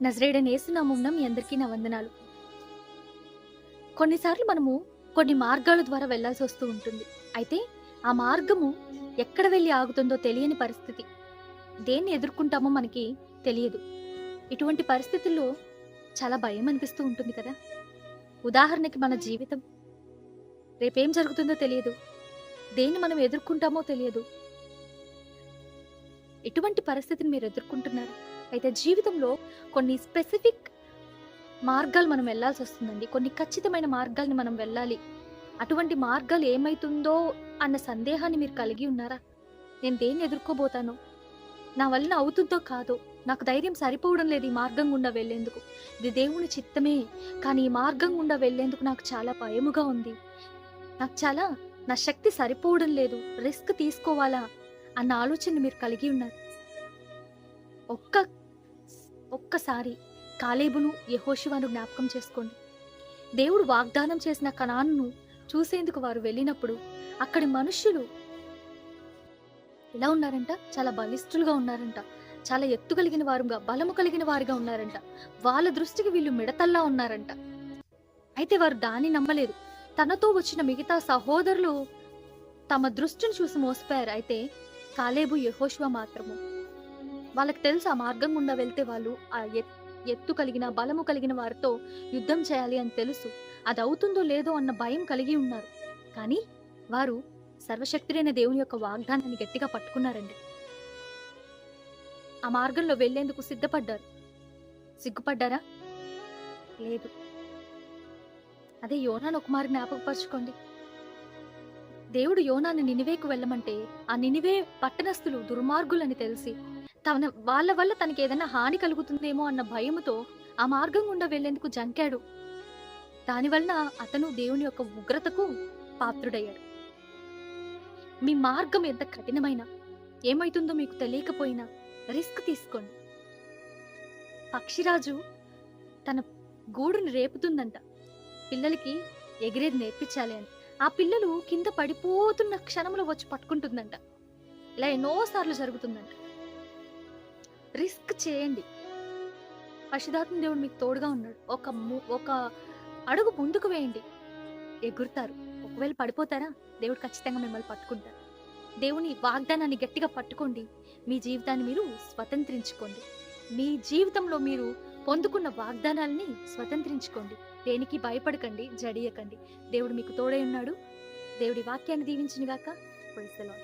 నజరేయుడైన యేసు నామమున మీ అందరికీ నా వందనాలు. కొన్నిసార్లు మనము కొన్ని మార్గాల ద్వారా వెళ్ళాల్సి వస్తూ ఉంటుంది. అయితే ఆ మార్గము ఎక్కడ వెళ్ళి ఆగుతుందో తెలియని పరిస్థితి. దేన్ని ఎదుర్కొంటామో మనకి తెలియదు. ఇటువంటి పరిస్థితుల్లో చాలా భయం అనిపిస్తూ ఉంటుంది కదా! ఉదాహరణకి మన జీవితం. రేపేం జరుగుతుందో తెలియదు. దేన్ని మనం ఎదుర్కొంటామో తెలియదు. ఎటువంటి పరిస్థితిని మీరు ఎదుర్కొంటున్నారు? అయితే జీవితంలో కొన్ని స్పెసిఫిక్ మార్గాలు మనం వెళ్ళాల్సి వస్తుందండి. కొన్ని ఖచ్చితమైన మార్గాల్ని మనం వెళ్ళాలి. అటువంటి మార్గాలు ఏమైతుందో అన్న సందేహాన్ని మీరు కలిగి ఉన్నారా? నేను దేన్ని ఎదుర్కోబోతానో, నా వలన అవుతుందో కాదో, నాకు ధైర్యం సరిపోవడం లేదు ఈ మార్గం గుండా వెళ్ళేందుకు. ఇది దేవుని చిత్తమే, కానీ ఈ మార్గం గుండా వెళ్ళేందుకు నాకు చాలా భయముగా ఉంది. నా శక్తి సరిపోవడం లేదు. రిస్క్ తీసుకోవాలా అన్న ఆలోచన మీరు కలిగి ఉన్నారు. ఒక్కసారి కాలేబును యెహోషువను జ్ఞాపకం చేసుకోండి. దేవుడు వాగ్దానం చేసిన కనానును చూసేందుకు వారు వెళ్ళినప్పుడు అక్కడి మనుష్యులు ఎలా ఉన్నారంట? చాలా బలిష్ఠులుగా ఉన్నారంట. చాలా ఎత్తు కలిగిన వారుగా, బలము కలిగిన వారుగా ఉన్నారంట. వాళ్ళ దృష్టికి వీళ్ళు మిడతల్లా ఉన్నారంట. అయితే వారు దాన్ని నమ్మలేదు. తనతో వచ్చిన మిగతా సహోదరులు తమ దృష్టిని చూసి మోసపోయారు. అయితే కాలేబు యెహోషువ మాత్రము వాళ్ళకి తెలుసు ఆ మార్గం గుండా వెళ్తే వాళ్ళు ఆ ఎత్తు కలిగిన బలము కలిగిన వారితో యుద్ధం చేయాలి అని తెలుసు. అది అవుతుందో లేదో అన్న భయం కలిగి ఉన్నారు. కానీ వారు సర్వశక్తుడైన దేవుని యొక్క వాగ్దానాన్ని గట్టిగా పట్టుకున్నారండి. ఆ మార్గంలో వెళ్లేందుకు సిద్ధపడ్డారు. సిగ్గుపడ్డారా? లేదు. అదే యోనాను ఒకమారి జ్ఞాపకపరచుకోండి. దేవుడు యోనాను నినివేకు వెళ్ళమంటే ఆ నినివే పట్టణస్థులు దుర్మార్గులని తెలిసి వాళ్ళ వల్ల తనకి ఏదైనా హాని కలుగుతుందేమో అన్న భయముతో ఆ మార్గం గుండా వెళ్లేందుకు జంకాడు. దానివలన అతను దేవుని యొక్క ఉగ్రతకు పాత్రుడయ్యాడు. మీ మార్గం ఎంత కఠినమైనా, ఏమైతుందో మీకు తెలియకపోయినా రిస్క్ తీసుకోండి. పక్షిరాజు తన గూడుని రేపుతుందంట. పిల్లలకి ఎగిరేది నేర్పించాలి అని. ఆ పిల్లలు కింద పడిపోతున్న క్షణంలో వచ్చి పట్టుకుంటుందంట. ఇలా ఎన్నోసార్లు జరుగుతుందంట. రిస్క్ చేయండి. పరిశుద్ధాత్మ దేవుడు మీకు తోడుగా ఉన్నాడు. ఒక అడుగు ముందుకు వేయండి, ఎగురుతారు. ఒకవేళ పడిపోతారా, దేవుడు ఖచ్చితంగా మిమ్మల్ని పట్టుకుంటారు. దేవుని వాగ్దానాన్ని గట్టిగా పట్టుకోండి. మీ జీవితాన్ని మీరు స్వతంత్రించుకోండి. మీ జీవితంలో మీరు పొందుకున్న వాగ్దానాలని స్వతంత్రించుకోండి. దేనికి భయపడకండి, జడియకండి. దేవుడు మీకు తోడై ఉన్నాడు. దేవుడి వాక్యాన్ని దీవించును గాక. Praise the lord.